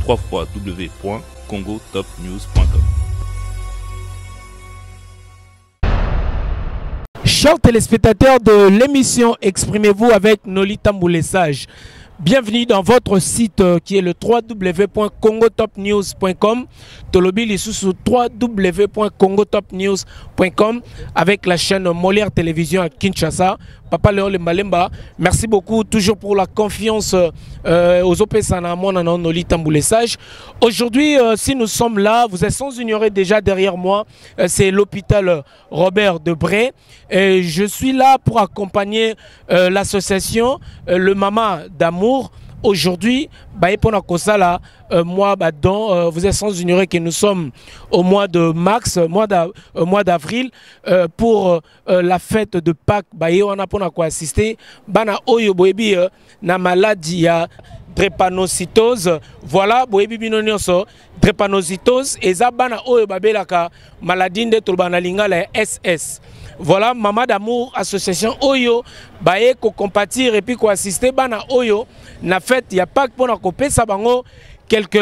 www.congotopnews.com. Chers téléspectateurs de l'émission Exprimez-vous avec Nolita Mboulessage, bienvenue dans votre site qui est le www.congotopnews.com. Tolobili sous www.congotopnews.com avec la chaîne Molière Télévision à Kinshasa. Papa Léon Malemba, merci beaucoup toujours pour la confiance aux OPSANAMON dans Nolita Mboulessage. Aujourd'hui, si nous sommes là, vous êtes sans ignorer déjà derrière moi, c'est l'hôpital Robert Debré. Et je suis là pour accompagner l'association Le Mama d'Amour. Aujourd'hui, vous êtes sans ignorer que nous sommes au mois de mars, mois d'avril, pour la fête de Pâques. On a pour assister na maladie drépanocytose. Voilà, drépanocytose et zabana oyo babelaka maladie de tolbanalinga la SS. Voilà, Mama d'Amour association Oyo baye ko compatir et puis ko assister bana Oyo na fête ya Pâques pour na kopé sabango quelques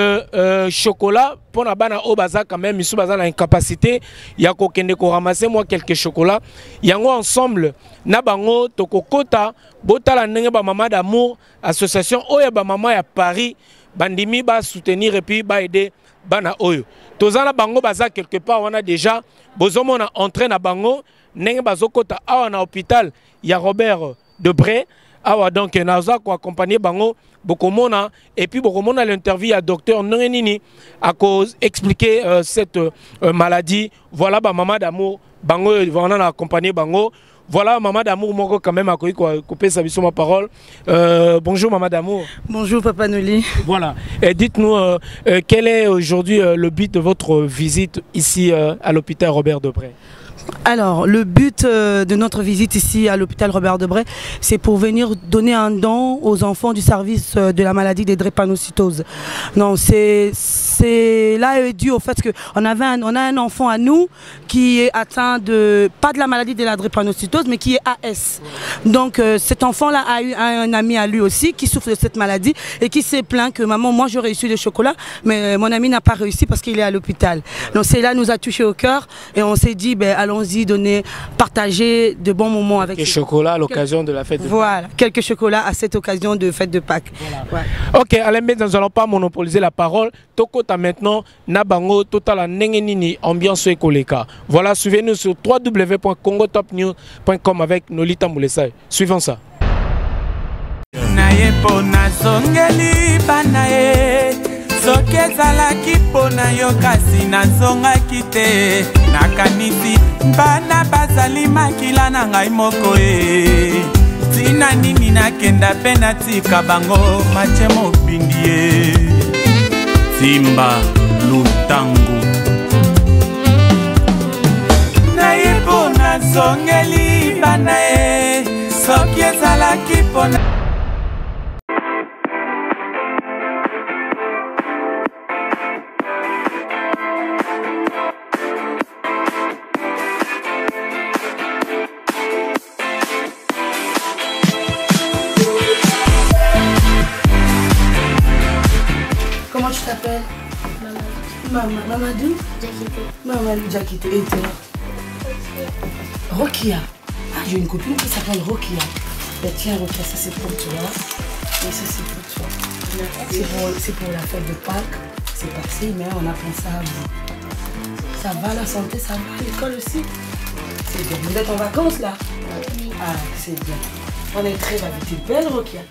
chocolats pour na bana o baza quand même misu baza na incapacité ya ko kende ko ramasser moi quelques chocolats yango ensemble na bango to kokota botala ndenge ba Mama d'Amour association Oyo ba mama ya Paris bandimi ba soutenir et puis ba aider bana Oyo tozana bango baza quelque part on a déjà bozomo na entrée na bango nenge bazokota awa na hôpital ya Robert Debré awa donc naza ko accompagner bango bokomona et puis bokomona l'interview à docteur Nongenini à cause expliquer cette maladie. Voilà ba Mama d'Amour bango on a accompagné bango. Voilà Mama d'Amour moko quand même a coupé sa vision ma parole. Bonjour Mama d'Amour. Bonjour Papa Noli. Voilà. Et dites-nous quel est aujourd'hui le but de votre visite ici à l'hôpital Robert Debré. Alors, le but de notre visite ici à l'hôpital Robert Debré, c'est pour venir donner un don aux enfants du service de la maladie des drépanocytoses. Non, c'est là dû au fait qu'on a un enfant à nous qui est atteint de, pas de la maladie de la drépanocytose, mais qui est AS. Donc, cet enfant-là a eu un ami à lui aussi qui souffre de cette maladie et qui s'est plaint que maman, moi j'aurais reçu des chocolats, mais mon ami n'a pas réussi parce qu'il est à l'hôpital. Donc, c'est là nous a touché au cœur et on s'est dit, ben, allons-y donner, partager de bons moments avec quelques chocolats à l'occasion de la fête de Pâques. Voilà, quelques chocolats à cette occasion de fête de Pâques. Voilà. Ouais. Ok, Alain, nous n'allons pas monopoliser la parole. Tokota maintenant, Nabango, Total Nengenini, ambiance écoleka. Voilà, suivez-nous sur www.congotopnews.com avec Nolita Mboulessage. Suivons ça. Soki ezalaki mpona yo kasi nazongaki te nakanisi bana bazali makila na ngai moko e tina nini nakenda mpe natika bango mache mobindi ye Simba Lutangu naye mpo nazongeli bana e soki ezalaki mpona Comment tu t'appelles? Mamadou? Mamadou Jakite. Et toi? Rokia. Ah, j'ai une copine qui s'appelle Rokia. Ben, tiens, Rokia, ça c'est pour toi. Et ça c'est pour toi. C'est pour la fête de Pâques. C'est passé, mais on a pensé à vous. Ça va la santé, ça va l'école aussi? C'est bien. Vous êtes en vacances là? Oui. Ah, c'est bien. On est très ravis. Tu es belle, Rokia.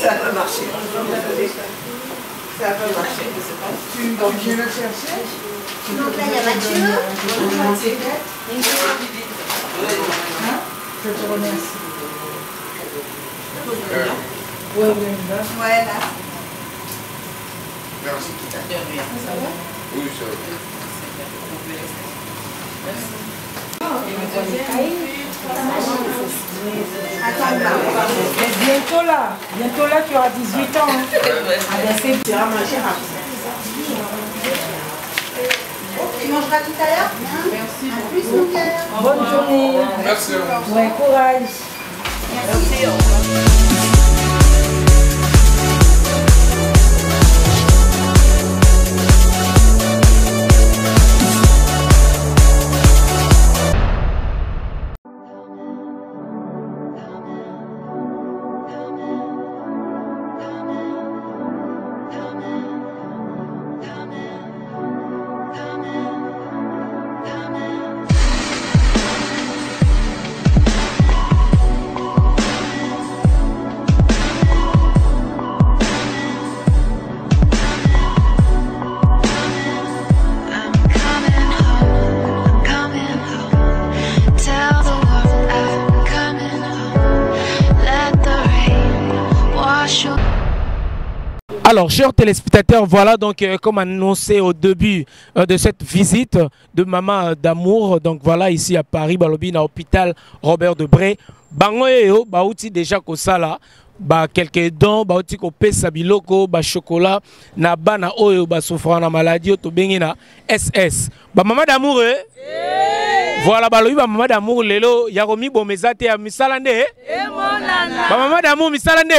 Ça va marcher. Ça va marcher, je sais pas. Donc je vais le chercher. Donc là il y a Mathieu. Je te remercie. Voilà. Merci. Ça va? Oui, ça va. Bientôt là, tu auras 18 ans. Hein. Tu iras manger après. Tu mangeras tout à l'heure? Merci. À plus, mon cœur. Bonne journée. Merci. Ouais, courage. Merci. Alors, chers téléspectateurs, voilà donc comme annoncé au début de cette visite de Maman d'amour, donc voilà ici à Paris, Balobi, à l'hôpital Robert Debré. Bangoyo, bauti déjà kosala, ba quelques dons, bauti ko pesa biloko, ba chocolat, na bana oyo ba souffrant na maladie, to bengina SS. Ba Maman d'amour, voilà, balobi ba Maman d'amour lelo, yaromi bomezate ya misalande. Ba Maman d'amour misalande.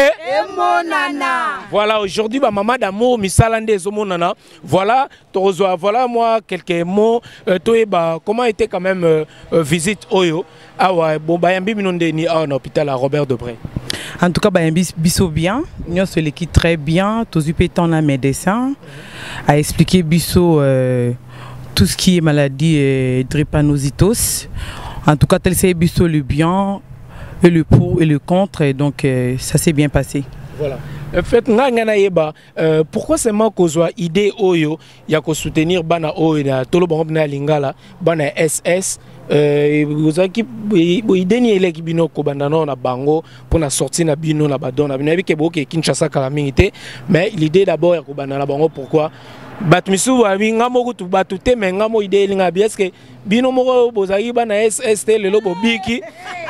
Voilà, aujourd'hui, ba Maman d'amour misalande zomonana. Voilà, Torozoa, voilà moi quelques mots. Comment était quand même visite oyo? Ah ouais, bon, bayambi minonde ni à l'hôpital à Robert Debré. En tout cas, bayambi biso bien. Nous sommes l'équipe très bien. Tous les pétons la médecin a expliqué biso tout ce qui est maladie drépanocytose. En tout cas, tel c'est biso le bien et le pour et le contre. Et donc, ça s'est bien passé. Voilà. En fait, pourquoi c'est moi qui ai idée oyo ya ko soutenir bana oyo na tolo bana lingala bana SS vous avez idée ni eleki bino ko bandano na bango pour na sortir na bino na badona bino bi ke boke Kinshasa kala mingité mais l'idée d'abord ya ko bandana bango pourquoi batmisu wa binga moko tu batute menga mo idée linga bi est-ce que bino moko bozaki bana SST lelo bobiki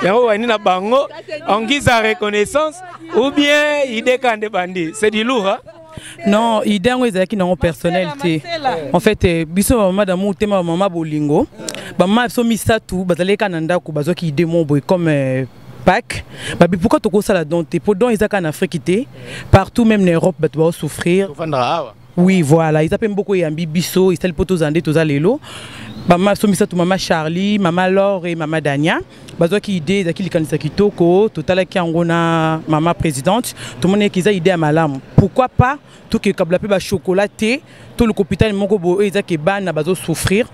yango wani na bango en guise de reconnaissance ou bien idée kande bandi c'est du lourd hein? Non, idée qui n'ont personnalité. En fait, biso maman d'amour tema maman bolingo. Maman so misa tout, bazale kananda ko bazo ki idée mon boy comme Pâques. Mais pourquoi tu ça la donté pour don ils en Afrique partout même en Europe tu vas souffrir. Oui, voilà, ils appellent beaucoup yambi biso, ils s'appellent poto zandé tous alélo. Maman somisa tout maman Charlie, maman Laure et maman Dania. Bazo qui idée zakili kanisa kitoko, total qui angona maman présidente, tout le monde qui a idée à malam. Pourquoi pas tout que kabla pe ba chocolaté, tout le hôpital moko bo ezaki ban na bazo souffrir.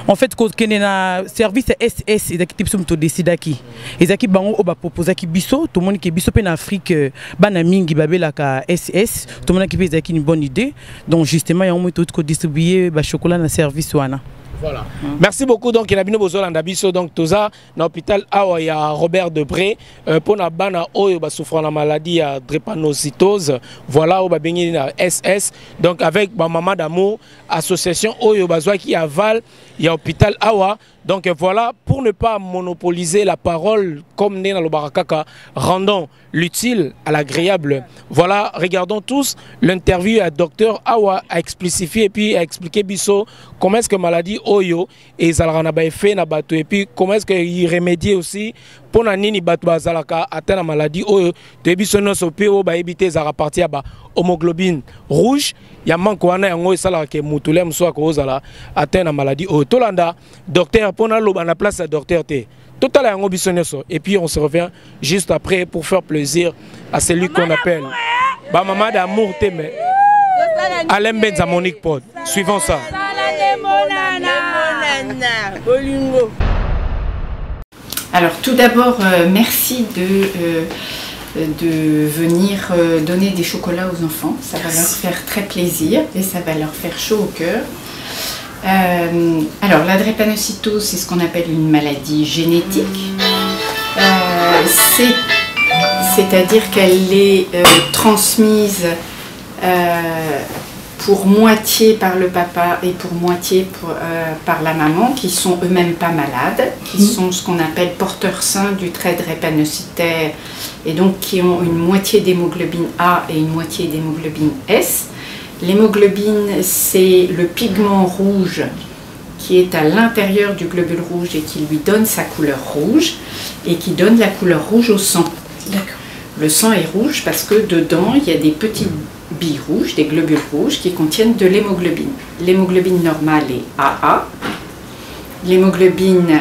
En fait ko kenena service SS ezaki tipsum to décidaki. Ezaki bango o ba proposer ki biso, tout le monde qui biso pe na Afrique bana mingi babela ka SS, tout le monde qui ezaki une bonne idée. Donc justement il y a un tout ko distribuer ba chocolat na service wana. Voilà. Merci beaucoup. Donc, il y a bien besoin d'abisso. Donc, tout ça, dans l'hôpital, il y a Robert Debré. Pour la bana, il y a souffrant la maladie à drépanocytose. Voilà, il y a SS. Donc, avec ma maman d'amour, association, il y a qui aval, il y a l'hôpital Awa. Donc voilà, pour ne pas monopoliser la parole comme Nena Lobarakaka, rendons l'utile à l'agréable. Voilà, regardons tous l'interview à Dr Awa a explicifié et puis a expliqué Bisso comment est-ce que maladie Oyo et Zalrana fait na bato et puis comment est-ce qu'il remédie aussi pour na nini bato bazalaka atteint la maladie Oyo de Bisso no sopiro ba éviter za repartir ba homoglobine rouge ya manko wana yango esala ke mutule mso ko zala atteint la maladie Oyo tolanda docteur pour na loba na place à docteur T. Total yango biso nyoso et puis on se revient juste après pour faire plaisir à celui qu'on appelle ba maman d'amour Témé Alain Benza Monique Pod. Suivons ça. Alors tout d'abord merci de venir donner des chocolats aux enfants. Ça va leur faire très plaisir et ça va leur faire chaud au cœur. Alors la drépanocytose, c'est ce qu'on appelle une maladie génétique. C'est-à-dire qu'elle est transmise pour moitié par le papa et pour moitié par la maman, qui sont eux-mêmes pas malades, qui sont ce qu'on appelle porteurs sains du trait drépanocytaire, et donc qui ont une moitié d'hémoglobine A et une moitié d'hémoglobine S. L'hémoglobine, c'est le pigment rouge qui est à l'intérieur du globule rouge et qui lui donne sa couleur rouge et qui donne la couleur rouge au sang. Le sang est rouge parce que dedans, il y a des petites billes rouges, des globules rouges qui contiennent de l'hémoglobine. L'hémoglobine normale est AA. L'hémoglobine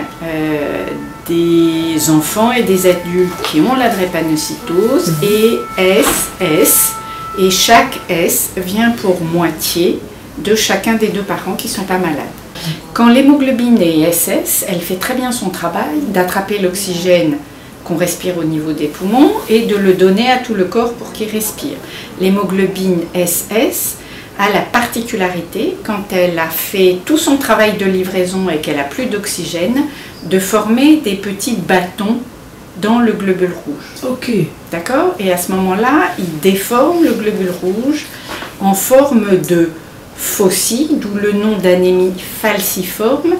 des enfants et des adultes qui ont la drépanocytose est SS. Et chaque S vient pour moitié de chacun des deux parents qui ne sont pas malades. Quand l'hémoglobine est SS, elle fait très bien son travail d'attraper l'oxygène qu'on respire au niveau des poumons et de le donner à tout le corps pour qu'il respire. L'hémoglobine SS a la particularité, quand elle a fait tout son travail de livraison et qu'elle n'a plus d'oxygène, de former des petits bâtons dans le globule rouge. Ok. D'accord? Et à ce moment-là, il déforme le globule rouge en forme de faucille, d'où le nom d'anémie falciforme,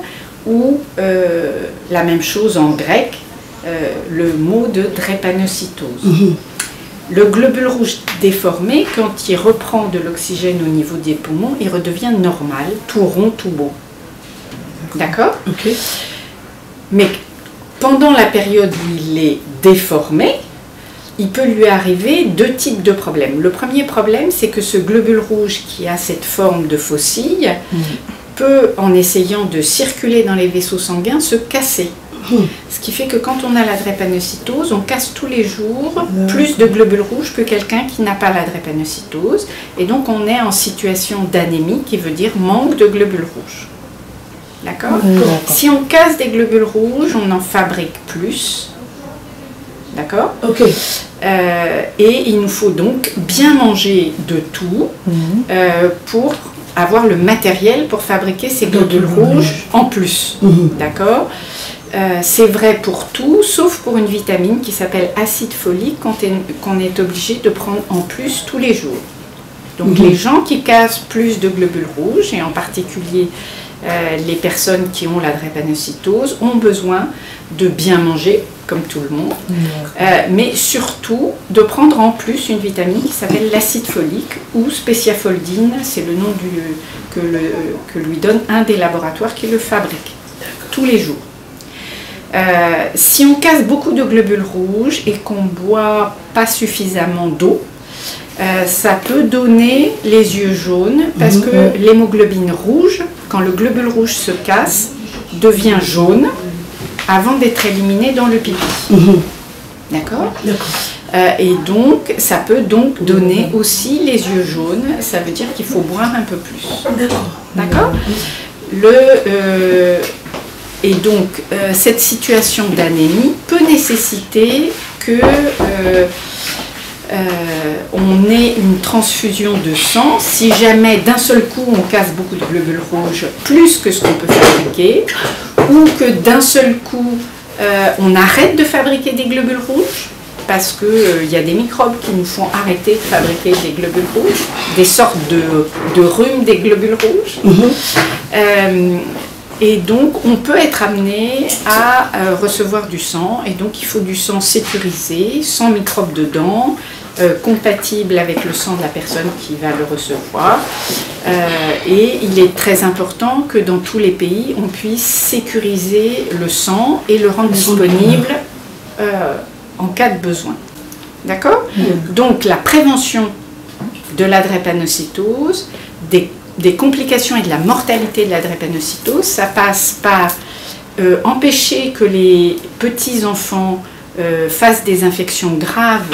ou la même chose en grec, le mot de drépanocytose. Le globule rouge déformé, quand il reprend de l'oxygène au niveau des poumons, il redevient normal, tout rond, tout beau. D'accord? Ok. Mais pendant la période où il est déformé, il peut lui arriver deux types de problèmes. Le premier problème, c'est que ce globule rouge qui a cette forme de faucille peut, en essayant de circuler dans les vaisseaux sanguins, se casser. Ce qui fait que quand on a la drépanocytose, on casse tous les jours plus de globules rouges que quelqu'un qui n'a pas la drépanocytose. Et donc on est en situation d'anémie, qui veut dire manque de globules rouges. D'accord? Si on casse des globules rouges, on en fabrique plus. D'accord? Ok. Et il nous faut donc bien manger de tout pour avoir le matériel pour fabriquer ces globules rouges en plus. D'accord? C'est vrai pour tout, sauf pour une vitamine qui s'appelle acide folique qu'on est obligé de prendre en plus tous les jours. Donc les gens qui cassent plus de globules rouges, et en particulier les personnes qui ont la drépanocytose, ont besoin de bien manger, comme tout le monde, mais surtout de prendre en plus une vitamine qui s'appelle l'acide folique, ou spéciafoldine, c'est le nom que lui donne un des laboratoires qui le fabrique, tous les jours. Si on casse beaucoup de globules rouges et qu'on ne boit pas suffisamment d'eau, ça peut donner les yeux jaunes, parce que l'hémoglobine rouge, quand le globule rouge se casse, devient jaune avant d'être éliminé dans le pipi. D'accord? Et donc, ça peut donc donner aussi les yeux jaunes, ça veut dire qu'il faut boire un peu plus. D'accord? Et donc, cette situation d'anémie peut nécessiter que on ait une transfusion de sang si jamais d'un seul coup on casse beaucoup de globules rouges, plus que ce qu'on peut fabriquer, ou que d'un seul coup on arrête de fabriquer des globules rouges, parce qu'il y a des microbes qui nous font arrêter de fabriquer des globules rouges, des sortes de rhumes des globules rouges. Et donc, on peut être amené à recevoir du sang, et donc il faut du sang sécurisé, sans microbes dedans, compatible avec le sang de la personne qui va le recevoir. Et il est très important que dans tous les pays, on puisse sécuriser le sang et le rendre disponible en cas de besoin. D'accord? Donc, la prévention de la drépanocytose, des complications et de la mortalité de la drépanocytose, ça passe par empêcher que les petits-enfants fassent des infections graves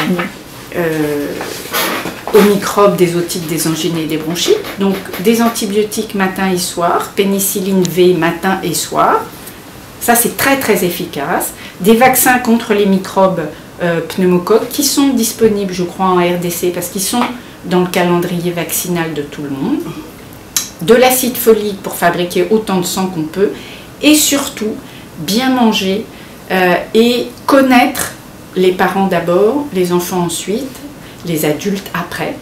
aux microbes, des otites, des angines et des bronchites. Donc des antibiotiques matin et soir, pénicilline V matin et soir, ça c'est très très efficace. Des vaccins contre les microbes pneumocoques qui sont disponibles, je crois, en RDC parce qu'ils sont dans le calendrier vaccinal de tout le monde. De l'acide folique pour fabriquer autant de sang qu'on peut. Et surtout, bien manger et connaître les parents d'abord, les enfants ensuite, les adultes après,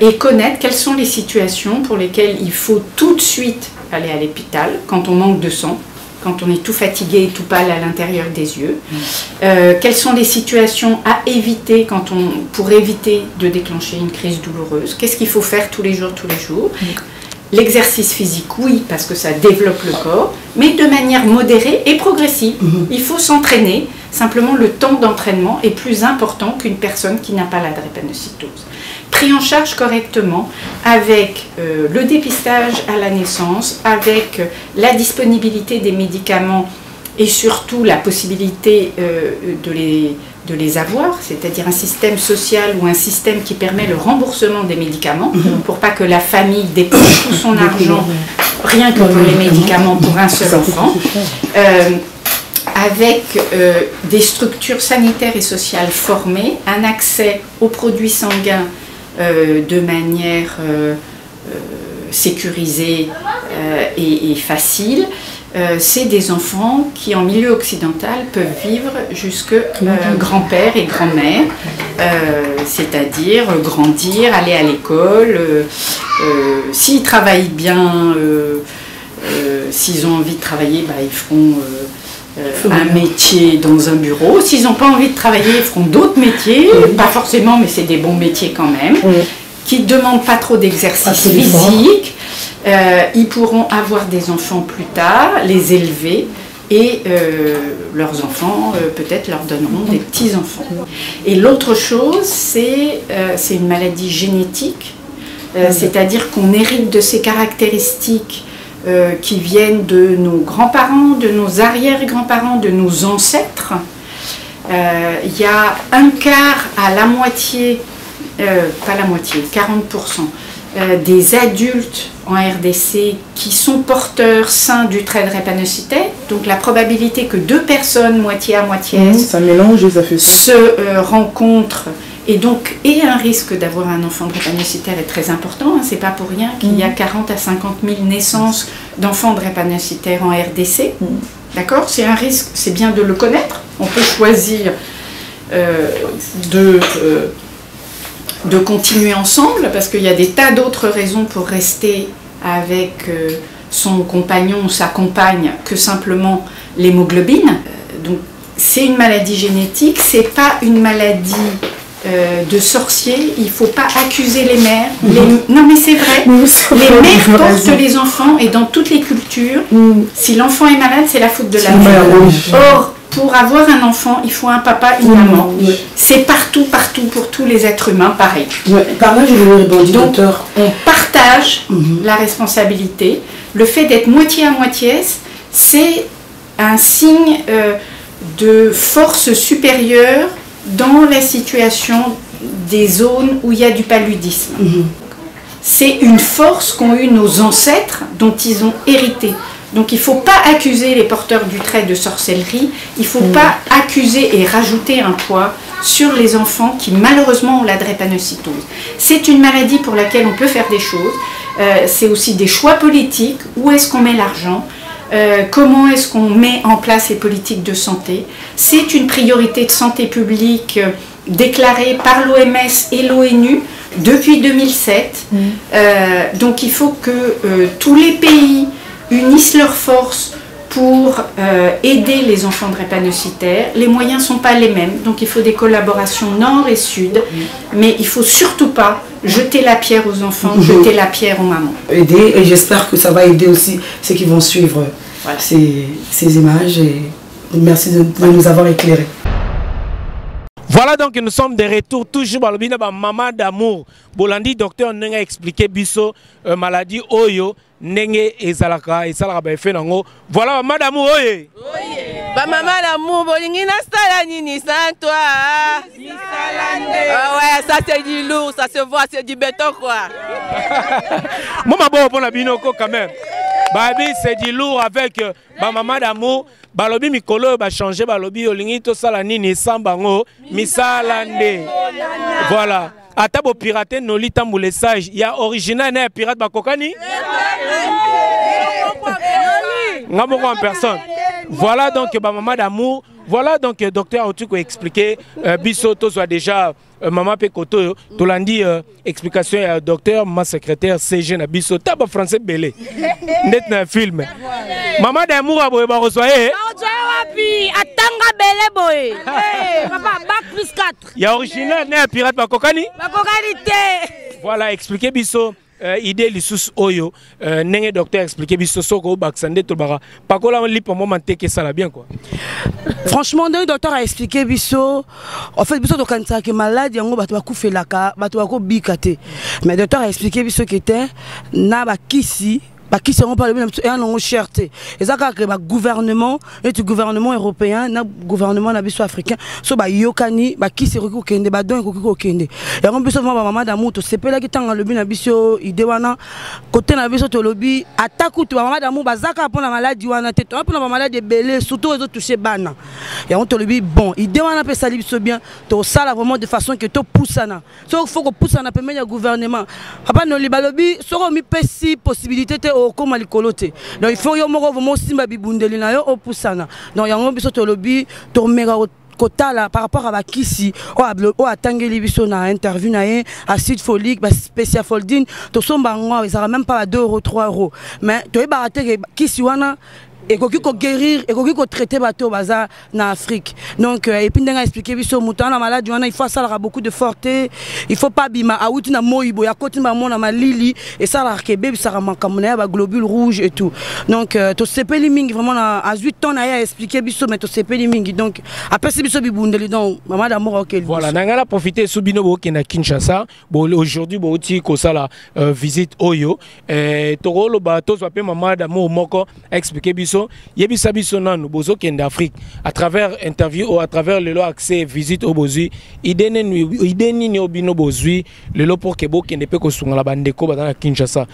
et connaître quelles sont les situations pour lesquelles il faut tout de suite aller à l'hôpital quand on manque de sang, quand on est tout fatigué et tout pâle à l'intérieur des yeux, quelles sont les situations à éviter pour éviter de déclencher une crise douloureuse, qu'est-ce qu'il faut faire tous les jours. L'exercice physique, oui, parce que ça développe le corps, mais de manière modérée et progressive. Il faut s'entraîner, simplement le temps d'entraînement est plus important qu'une personne qui n'a pas la drépanocytose. Pris en charge correctement avec le dépistage à la naissance, avec la disponibilité des médicaments et surtout la possibilité de les avoir, c'est-à-dire un système social ou un système qui permet le remboursement des médicaments pour pas que la famille dépense tout son argent rien que pour les médicaments pour un seul enfant, avec des structures sanitaires et sociales formées, un accès aux produits sanguins de manière sécurisée et facile. C'est des enfants qui en milieu occidental peuvent vivre jusque grand-père et grand-mère, c'est-à-dire grandir, aller à l'école, s'ils travaillent bien, s'ils ont envie de travailler, ils feront un métier dans un bureau, s'ils n'ont pas envie de travailler, ils feront d'autres métiers, pas forcément mais c'est des bons métiers quand même, qui ne demandent pas trop d'exercice physique. Ils pourront avoir des enfants plus tard, les élever et leurs enfants peut-être leur donneront des petits-enfants. Et l'autre chose, c'est une maladie génétique, c'est-à-dire qu'on hérite de ces caractéristiques qui viennent de nos grands-parents, de nos arrière-grands-parents, de nos ancêtres. Il y a un quart à la moitié, pas la moitié, 40%. Des adultes en RDC qui sont porteurs sains du trait drépanocytaire, donc la probabilité que deux personnes moitié à moitié ça mélange et ça fait ça. Se rencontrent et un risque d'avoir un enfant drépanocytaire est très important, c'est pas pour rien qu'il y a 40 à 50 000 naissances d'enfants drépanocytaires en RDC, d'accord, c'est un risque, c'est bien de le connaître, on peut choisir de continuer ensemble, parce qu'il y a des tas d'autres raisons pour rester avec son compagnon ou sa compagne que simplement l'hémoglobine. Donc c'est une maladie génétique, c'est pas une maladie de sorcier, il ne faut pas accuser les mères. Non mais c'est vrai, les mères portent les enfants et dans toutes les cultures, si l'enfant est malade, c'est la faute de la mère. Or, pour avoir un enfant, il faut un papa, une maman. C'est partout, pour tous les êtres humains, pareil. Par là, je voulais rebondir, donc, docteur. on partage la responsabilité. Le fait d'être moitié à moitié, c'est un signe de force supérieure dans la situation des zones où il y a du paludisme. C'est une force qu'ont eu nos ancêtres, dont ils ont hérité. Donc il ne faut pas accuser les porteurs du trait de sorcellerie, il ne faut pas accuser et rajouter un poids sur les enfants qui malheureusement ont la drépanocytose. C'est une maladie pour laquelle on peut faire des choses, c'est aussi des choix politiques, où est-ce qu'on met l'argent, comment est-ce qu'on met en place les politiques de santé. C'est une priorité de santé publique déclarée par l'OMS et l'ONU depuis 2007. Donc il faut que tous les pays unissent leurs forces pour aider les enfants drépanocytaires. Les moyens ne sont pas les mêmes, donc il faut des collaborations nord et sud, mais il ne faut surtout pas jeter la pierre aux enfants, jeter la pierre aux mamans. Aider, et j'espère que ça va aider aussi ceux qui vont suivre ces images, et merci de nous avoir éclairés. Voilà, donc nous sommes de retour toujours dans le maman d'amour. Bolandi docteur n'a expliqué biso maladie oyo nenge ezalaka ezalaka effet nango. Voilà maman d'amour oye. Ba maman d'amour bolingi na sala nini sans toi. Ouais, ça c'est du lourd, ça se voit, c'est du béton quoi. Maman bon pour la binoko quand même. Babi c'est du lourd avec maman d'amour. Balobi mikolo ba changer balobi olingi to sala nini sambango misalande. Voilà. Atabo pirater noli tamboule sage. Il y a original né pirate bakokani. Ngamo en personne. Voilà donc maman d'amour. Voilà donc docteur Otuko expliqué Bissoto soit déjà maman Pekoto Tolandi explication docteur ma secrétaire CG na Bisso taba français belé net na film maman d'amour aboye ba resoyer wapi atanga belé boy papa bac plus 4 ya original né pirate bakokani te voilà expliqué Bisso idée lissus oyo nenge docteur expliqué biso soko baksande to bara pakola li pour moment que ça la bien quoi. Franchement le docteur a expliqué biso en fait biso to kanisa que malade yango bato bakufelaka bato bakobikate mais le docteur a expliqué biso que était na bakisi qui seront pas le même et cherté et ça que le gouvernement et le gouvernement européen na gouvernement na biso africain so ba yokani ba qui se reko kende ba don ko kende et on biso maman d'amour to sepela ki tanga lobi na biso ide wana côté na biso to lobi ataku to maman d'amour bazaka pour la maladie wana te to pour la maladie belé surtout les autres toucher bana et on to lobi bon ide wana pe sali biso bien to sala vraiment de façon que to poussana so faut que poussana permet le gouvernement papa no libalobi so mi pesi possibilité comme alikolote donc il faut yo moko vraiment simba bibundeli na yo opusana donc yango biso to lobi to mega kotala par rapport à bakisi o atangeli biso na interview na ye acide folique ba spécial foldine to somba ngo ça même pas 2 €, 3 €, mais to baraté kisi wana et qu'on guérir et qu'on traiter bateau baza na Afrique donc et puis ndenga expliquer biso mutana maladie wana il faut ça beaucoup de forté il faut pas bima auti na moibo ya koti ba mona malili et ça la kebe ça makamona ba globule rouge et tout donc to sepeli mingi vraiment à 8 ans na ya expliquer biso mais to sepeli mingi donc après c'est biso bibundeli donc maman d'amour OK voilà nanga profiter subino bo kena Kinshasa bon aujourd'hui bo ti ko sala visite oyo to rolo ba to soit maman d'amour moko expliquer biso yebisa biso nanu bozo kende Afrique à travers interview ou à travers le accès visite au bozui ideni ni obino bozui le lo pour que bo kende pe ko sunga la bandeko ba Kinshasa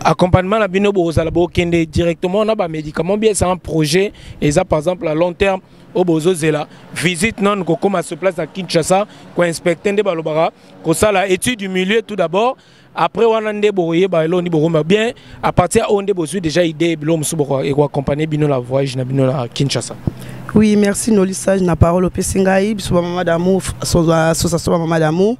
accompagnement la bino bozala bo kende directement na ba médicaments bien c'est un projet et ça par exemple à long terme au bozo zela visite non ko comme se place à Kinshasa ko inspecter de balobara ko sala étude du milieu tout d'abord. Après on a bien à partir on a déjà idée et accompagner bino la voyage na bino la Kinshasa. Oui, merci Nolissa, na parole au Pessingaï, sur maman d'amour, sur maman d'amour.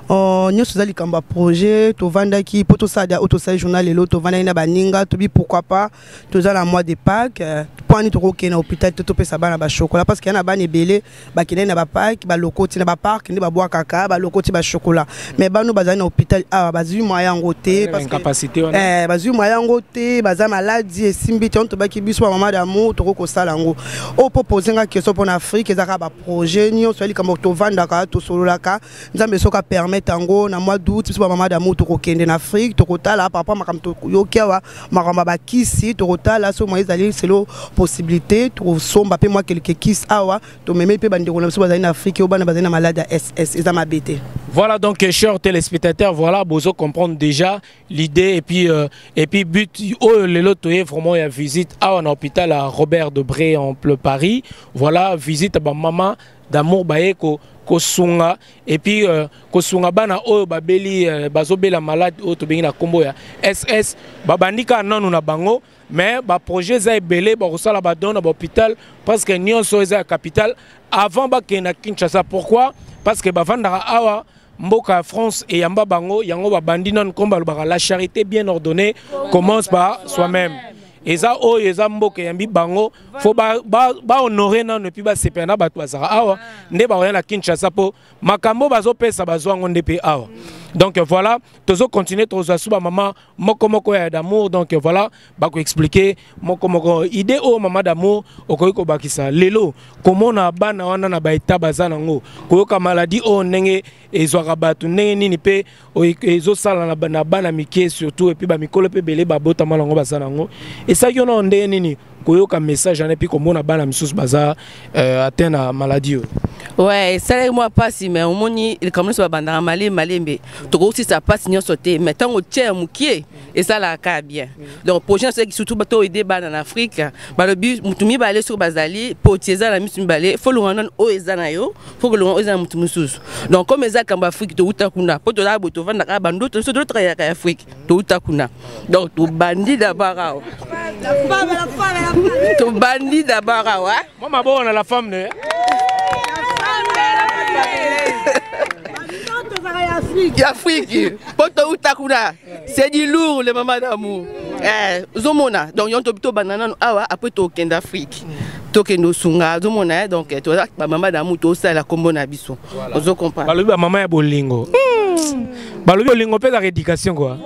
Nous sommes allés dans projet, tu vends qui pour tout ça, auto ça journal et l'autre vend na baninga, tu dis pourquoi pas, tu as la mois de Pâques, pour aller au hôpital, tu peux ça ba chocolat parce qu'il y a na ban belé, ba qui na ba Pâques, ba loko ti na ba parc, ni ba boire caca, ba loko ti ba chocolat. Mais ba nous bazana na hôpital ah bazu moyen ngoté parce que incapacité bazu moyen ngoté, baza maladie et simbité on to ba ki biso maman d'amour, to ko sala ngo. O proposer nga question pour l'Afrique, ezaka ba projet ni on soit allé comme to vendre ka to sololaka, nzambe soka permettre tango na mois d'août biso maman d'amour to ko kende na Afrique, to ko tala papa makam to yokewa makamba ba kisi to ko tala so moyen d'aller c'est le possibilité to somba pe moi quelques kiss awa to meme pe bandeko na biso bazali na Afrique o bana bazali na malade SS ezama bete. Voilà donc chers téléspectateurs, voilà bozo comprendre déjà l'idée et puis but oh le loto est vraiment une visite à un hôpital à Robert Debré en Paris. Voilà visite ba maman d'amour baye ko sunga et puis kosunga bana oyo babeli bazobela malade oyo to bengi na kombo ya SS babandika nanu na bango mais ba projet za ebele ba kosala ba don na hôpital parce que nyonso eza capitale avant ba kena Kinshasa. Pourquoi? Parce que bavandaka awa mboka France et yamba bango yango babandi nanu komba la charité bien ordonnée commence par soi-même. Et ça, oh, et ça, mboka yambi bango, faut ba honorer nan puis ba sepena ba toazara awa, ne ba rien à Kinshasa po makambo bazo pesa bazo ngonde pe awa. Donc voilà, tozo continuer tozo suba maman moko ya d'amour donc voilà, ba ko expliquer moko idée o maman d'amour okoyiko bakisa lelo comment na bana wana na ba eta bazana ngo koyoka maladie o ndenge ezwaka batu ndenge nini pe ezo sala na bana mike surtout et puis ba mikolo pe belé ba bota malango bazana ngo et ça yona ndenge nini koyoka message et puis komona bana misusu baza atteint na maladie. Ouais, ça moi pas si mais au moni comme ça bandana malembe to aussi ça passe nyo sauter mais tant au tien mukie et ça la ka bien. Donc prochain c'est surtout bato aider bana en Afrique, ba le but mutumi ba aller sur bazali pour tieza la mutumi balé faut le rendre au ezana yo, faut que le rendre ezana mutumi sous. Donc comme ezaka kamba Afrique to utakuna, po to la boto vanda ka bando to d'autres ya ka Afrique to utakuna. Donc to bandi d'abord. To bandi d'abord ouais. Moi ma bonne la femme ne. Afrique, c'est du lourd les mamans d'amour. Zomona, donc yon tobito banana awa après to ken d'Afrique. To ken no sunga zomona donc to ba maman d'amour to ça la combo na biso. Ozo comprendre. Balobi ba maman ya bolingo. Balobi bolingo pe la éducation quoi.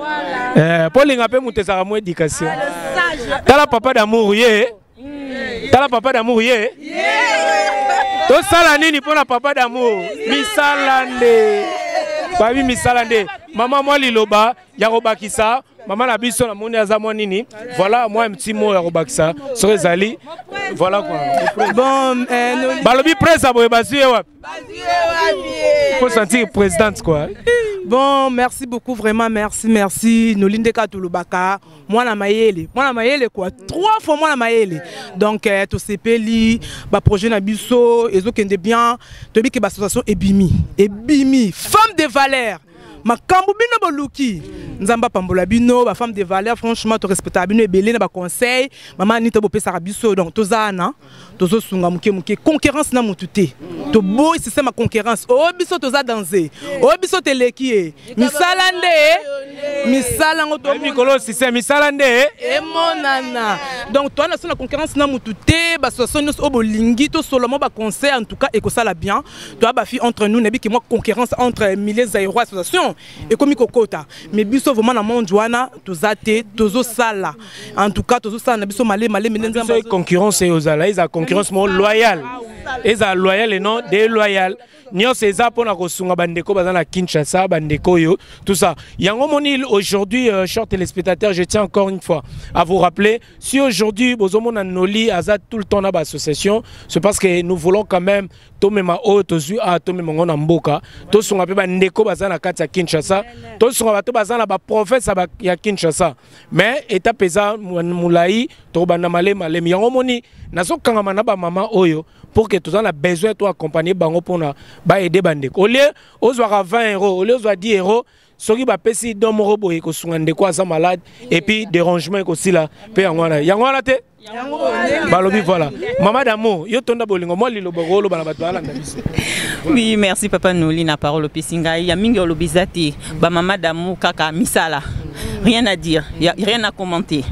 Pour linga pe mutesa mo éducation. Tala papa d'amour yé. Tala papa d'amour yé. To sala nini pour la papa d'amour. Misalande. Babi misalande. Maman moi liloba ya robakisa. Maman la biso na moni azamo nini. Voilà moi un petit mot ya robakisa. Sorezali. Voilà quoi. Bon balobi presse aboye bazuye wa. Faut sentir présidente quoi. Bon, merci beaucoup, vraiment, merci. Nous l'indéka tout le baka. Moi, la maïele quoi. 3 fois moi, la maïele. Donc, tout ce pays, le projet Nabiso, et autres qui bien, tu dis que l'association est Bimi. Femme de valeur. Ma kambubino boluki. Nzamba pambola bino, ba femme de valeur, franchement, tu respectes bino et belé, ba conseil. Maman ni te bopé sarabiso. Donc, tozana, tozo sunga muke. Concurrence na mutute. To boy, c'est ma concurrence. Oh, biso toza danser. Oh, biso teleki. Misalande. Misalango to. Mikolo, c'est misalande. Et mon nana. Donc, toi, la concurrence na mutute, ba soson au bolingi, to seulement ba conseil, en tout cas, et que ça la bien. Toi, ba fille entre nous, nebi que moi, concurrence entre milliers d'aéro associations. Et comme Kokota, mais biso vraiment na monde joana tozate tozo sala. En tout cas tozo sala na biso malé menenza concurrence et aux ala, ils a concurrence mo loyal. Ils a loyal et non déloyal. Nyo César pour la kosunga bandeko bazana Kinshasa bandeko yo tout ça. Yango monil aujourd'hui chers téléspectateurs, je tiens encore une fois à vous rappeler si aujourd'hui bozomona noli azat tout le temps na ba association, c'est parce que nous voulons quand même tomema o tozu a tomema ngona mboka to sunga pe bandeko bazana kati ya Kinshasa to sunga bato bazana ba province ya Kinshasa mais étape eza mulai to banda malem yango moni nazo kangama na ba mama oyo pour que tous on a besoin de accompagner bango pour na ba aider bandeko au lieu ozwa 20 €, au lieu ozwa 10 €, soki ba pesi domo robo e ko sunga ndeko aza malade et puis dérangement ko sila pe yangwana te balobi voilà maman d'amour yo tonda bolingo moi lilobo rolo bana bato ala ndabiso. Oui, merci papa Noli na parole pisinga ya mingi olobizati ba maman d'amour kaka misala. Rien à dire, y a rien à commenter.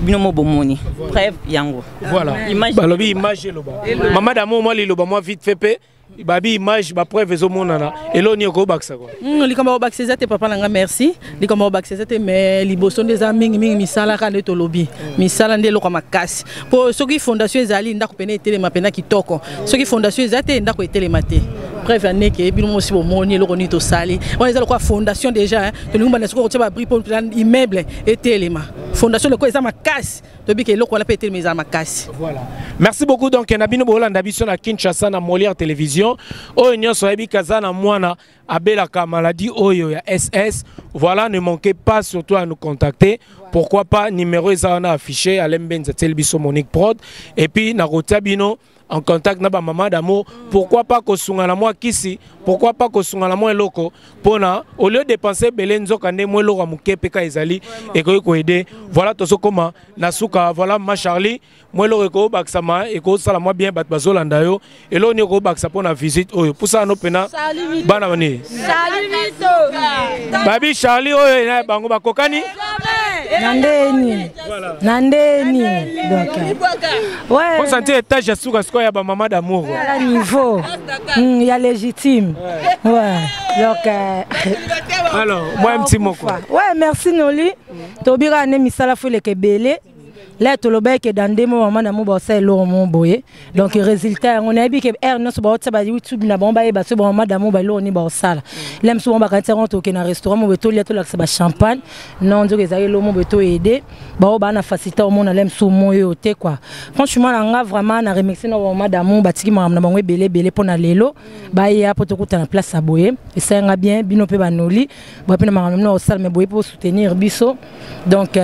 Binomo bomoni. Bref, yango. Voilà. Image. Balobi image loba. Maman d'amour moi liloba moi vite fait pe. Babi image ba preuve zo monana. Elo ni ko baksa quoi. Likamba baksa te papa nanga merci. Likamba baksa te mais liboson des mingi misala ka leto lobi. Misala ndelo kwa makasi. Pour soki fondation ezali ndako pene etele mapena kitoko. Soki fondation ezate ndako etele mate. Bref, année que binomo si bomoni lo konito sali. On est quoi fondation déjà hein. To ngumba na soko tshaba bri pour immeuble etelema. Fondation le ko eza makasi. To bi ke lo ko la petele meza makasi. Voilà. Merci beaucoup donc Nabino Bolanda biso na Kinshasa na Molière Télévision. Oyo nyonso yebi kazana mwana abelaka maladie oyo ya SS. Voilà, ne manquez pas surtout à nous contacter. Pourquoi pas numéro ezana affiché à l'Mbenza Telbiso Monique Prod et puis na Rotabino en contact na ba maman d'amour. Pourquoi pas kosunga na moi kisi, pourquoi pas kosunga na moi loko pona au lieu de penser belenzo kande moi loko muke peka ezali et ko aider. Voilà to so comment nasuka voilà ma Charlie moi loko ko baksama et ko sala moi bien bat bazolanda yo et lo ni ko baksa pona visite oyo pour ça no pena bana bani. Salut Vito. Babi Charlie oyo na bango bakokani. Nandeni. Nandeni. Donc. Ouais. Faut sentir étage à souka ya ba maman d'amour. À niveau. Il y a légitime. Ouais. Donc alors, moi un petit mot quoi. Ouais, merci Noli. Tobira ne misala fo le kebele. là to lobe ke dans des moments na mo ba sa lo mo boye donc résultat on a vu que er no so ba ba YouTube na bomba e ba so ba madame ba lo ni ba sala lem so ba kan terrain to ke na restaurant mo beto li to la ba champagne non dio ke za lo mo beto aider ba na facilité au monde lem so mo yo te quoi franchement nga vraiment na remixer no madame ba tiki mo na bango belé pour na lelo ba ya poto kuta na place à boye et ça nga bien bino pe ba noli ba pe na ma no sala me boye pour soutenir biso donc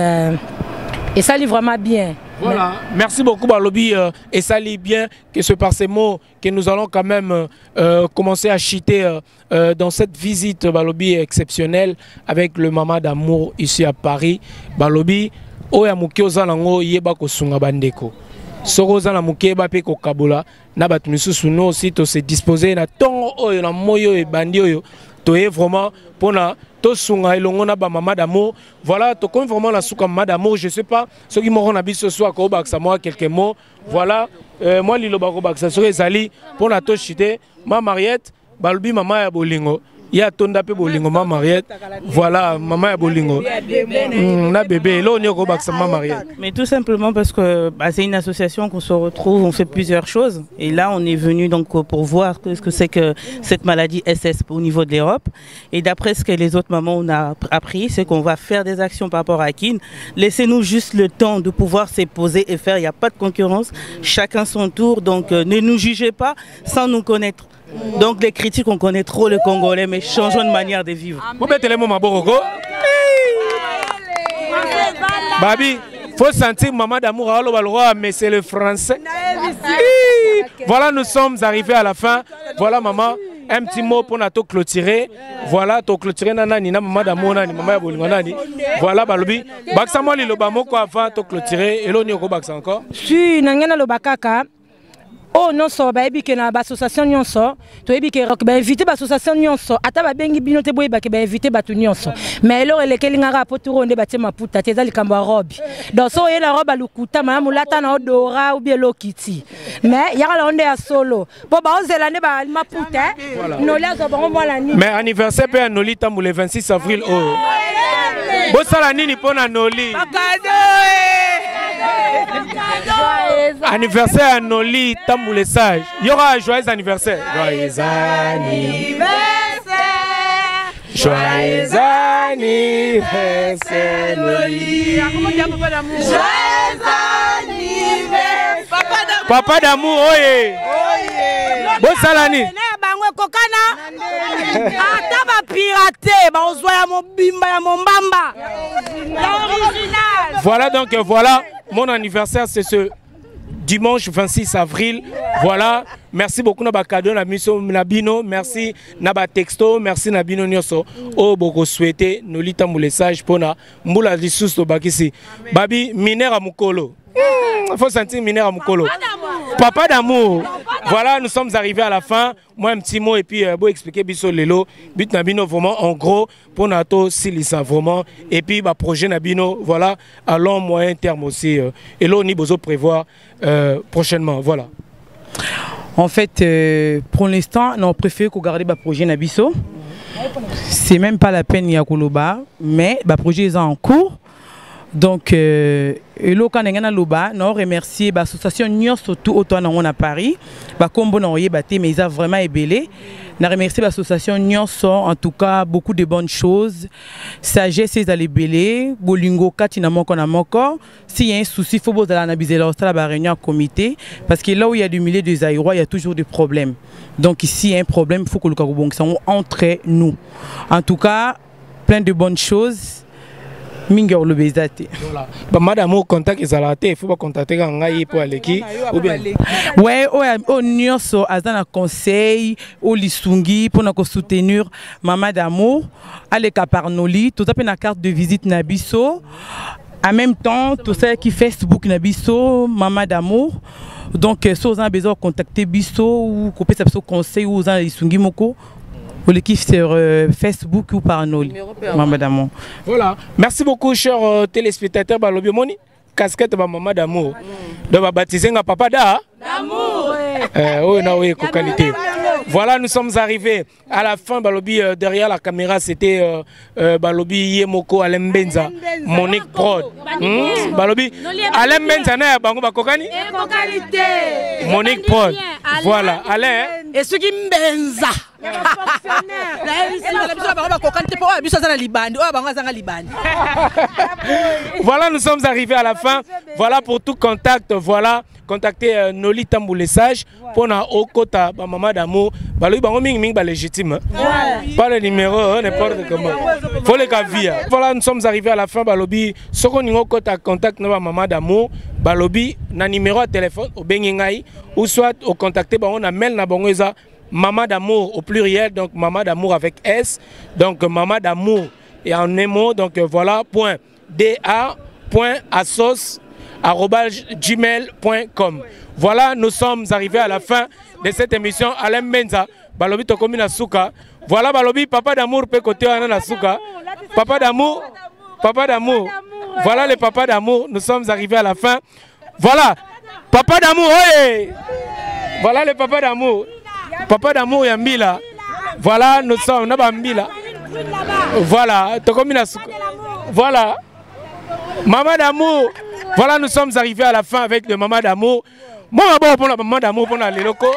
et ça lit vraiment bien. Voilà, merci beaucoup Balobi et ça lit bien que c'est par ces mots que nous allons quand même commencer à chiter dans cette visite Balobi exceptionnelle avec le Maman d'amour ici à Paris. Balobi, oya muke ozalango yeba ko sunga bandeko. Soko zala muke ba pe ko kabola na batu misusu no aussi to se disposer na tongo oyo na moyo e bandi oyo to est vraiment pour na to sunga elongo na ba Maman d'amour. Voilà, to comme vraiment la souka Maman d'amour, je sais pas ceux qui m'auront habité ce soir ko baksa moi quelques mots. Voilà, moi lilo ba ko baksa sur ezali pour na to chité ma Mariette Balobi Maman ya bolingo. Il y a tonda pe bolingo ma Mariette. Voilà, Maman ya bolingo. Na bébé là on est ko baksa ma Mariette. Mais tout simplement parce que c'est une association qu'on se retrouve, on fait plusieurs choses et là on est venu donc pour voir ce que c'est que cette maladie SS au niveau de l'Europe et d'après ce que les autres mamans ont appris, c'est qu'on va faire des actions par rapport à Kin. Laissez-nous juste le temps de pouvoir se poser et faire, il n'y a pas de concurrence, chacun son tour, donc ne nous jugez pas sans nous connaître. Donc les critiques, on connaît trop le Congolais, mais changeons de manière de vivre. Babi, faut sentir Maman d'amour à l'eau, mais c'est le français. Voilà, nous sommes arrivés à la fin. Voilà, maman, un petit mot pour nous clôturer. Voilà, tu clôturer nani na Maman d'amour nani, Maman ya bolingo nani. Voilà, Balobi. Baksa moi le bamoko avant de clôturer. Et l'on y a baksa encore. Si nangena lo bakaka. Oh non so ba ebi ke na ba association nyonso to ebi ke ba inviter ba association nyonso ata ba bengi bino te boye ba ke ba inviter ba tu nyonso mais alors ele kelinga rapport to ronde ba te maputa te zali kamba robe donc so yela robe lukuta ma mulata na odora ou bien lokiti mais ya la onde ya solo bo ba ozela ne ba maputa no la zo ba ngomala ni mais anniversaire pe Noli tambu le 26 avril oh bo sala nini pona Noli anniversaire à Noli tambu le sage. Il y aura un joyeux anniversaire. Joyeux anniversaire. Joyeux anniversaire Noli. Joyeux anniversaire. Papa d'amour, oye. Bon salani. Ata ba piraté, ba ozwa ya mobimba ya mombamba. L'original. Voilà donc voilà mon anniversaire c'est ce dimanche 26 avril. Voilà, merci beaucoup na ba cadeau na miso Nabino, merci na ba texto, merci Nabino nyoso. Oh boko souhaiter Noli tambu le sage pona mbula lisusu to bakisi. Babi minera mukolo. Il faut sentir mineur à Mukolo. Papa d'amour. Voilà, nous sommes arrivés à la fin. Moi, un petit mot et puis pour expliquer Bisso Lelo. But Nabino vraiment en gros pour Nato Silisa vraiment. Et puis bah projet Nabino voilà à long moyen terme aussi. Et là on y besoin prévoir prochainement. Voilà. En fait, pour l'instant, on préfère qu'on garde le projet Nabiso. C'est même pas la peine Yakoloba, mais le projet est en cours. Donc, nous remercier l'association surtout autour à Paris. Mais ils ont vraiment ébélé. Nous remercier l'association en tout cas beaucoup de bonnes choses. Sagesse à l'ébélé. Bolingo Katina Moko. S'il y a un souci, il faut que la réunion comité. Parce que là où il y a du milieu des aérois, il y a toujours des problèmes. Donc ici, il y a un problème, il faut que le Carobon soit entre nous. En tout cas, plein de bonnes choses. Mingo le bezate. Voilà. Bah madame au contact il faut pas contacter ngai pour aller qui ou bien. Ouais, on nyonso azana conseil au lisungi pour nous soutenir maman d'amour aller par Noli tout ça na carte de visite nabiso en même temps tout ça qui Facebook nabiso maman d'amour. Donc si vous avez besoin de contacter biso ou couper ça conseil ou aux lisungi moko ou l'équipe sur Facebook ou par Noli. Maman d'amour. Voilà. Merci beaucoup, chers téléspectateurs. Balobi Moni, casquette maman d'amour. De baptiser un papa d'amour. Oui, non, oui, qualité. Voilà, nous sommes arrivés à la fin. Balobi, derrière la caméra, c'était Balobi Yemoko Alain Benza, Monique Prod. Balobi, Alain Benza, Bango Bakokani Monique Prod. Voilà, Alain. Et ce qui Benza. Voilà, nous sommes arrivés à la fin. Voilà pour tout contact. Voilà, contactez Noli Tamboulessage pour na Okota, maman d'amour. Balobi bango ming ming ba légitime. Pas le numéro, n'importe comment. Faut les caviar. Voilà, nous sommes arrivés à la fin. Balobi, soko ningo kota contact na maman d'amour. Balobi na numéro de téléphone au bengingai ou soit au contacter bango na mail na bango eza Maman d'amour au pluriel, donc maman d'amour avec S, donc maman d'amour et en un mot, donc voilà, point da.assos@gmail.com. Voilà, nous sommes arrivés à la fin de cette émission. Alain Menza, Balobi Tokomi Nasuka. Voilà, Balobi, papa d'amour, peut côté Nasuka. Papa d'amour, papa d'amour. Voilà les papas d'amour, nous sommes arrivés à la fin. Voilà, papa d'amour, hey! Voilà les papas d'amour. Papa d'amour Yambila. Voilà, nous sommes Nabambila. Voilà, Tokomina. Voilà. Maman d'amour. Voilà, nous sommes arrivés à la fin avec le maman d'amour. Moi, d'abord pour la maman d'amour pour les locaux.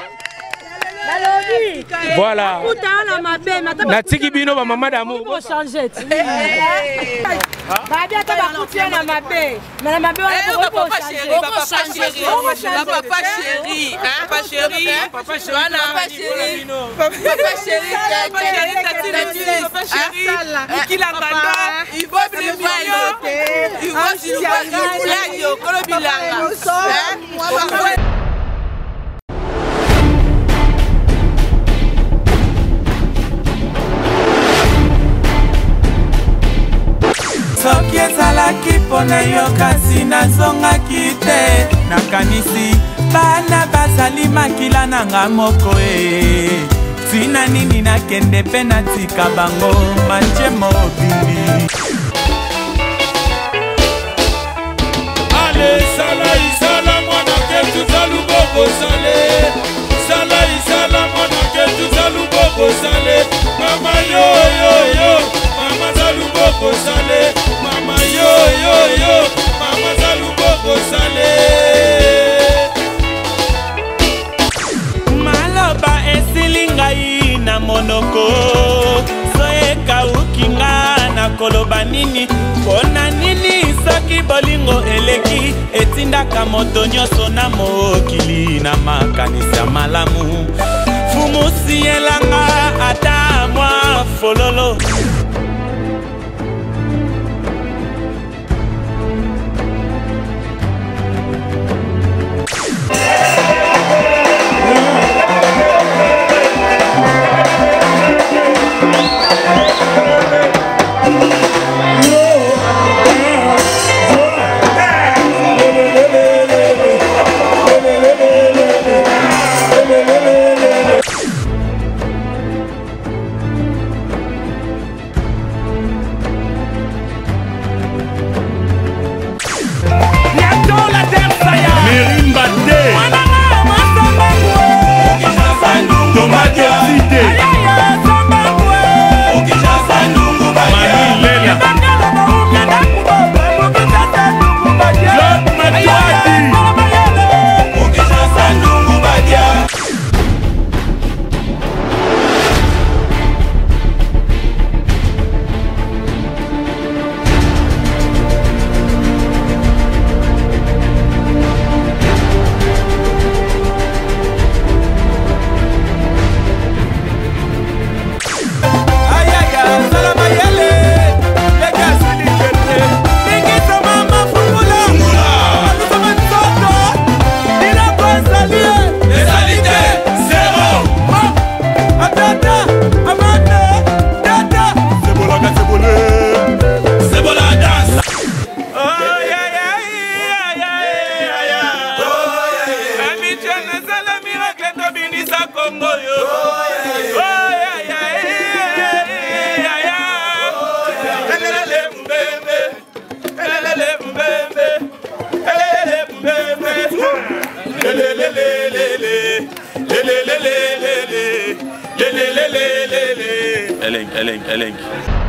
Voilà. Natiki Bino, maman d'amour. Papa soki ezalaki mpona yo kasi nazongaki te nakanisi bana bazali makila nanga moko tina nini nakende mpe natika bango manje mobimbi ale sala isala mwana ke tuzaluboko sale sala isala mwana ke tuzaluboko sale mama yo yo yo mama zaluboko sale mama yo yo yo mama zaluboko sale maloba esili ngai na monoko soekauki nga na koloba nini mpona nini soki bolingo eleki etindaka moto nyonso na mokili na makanisi ya malamu fumusi elanga ata mwa fololo le elengi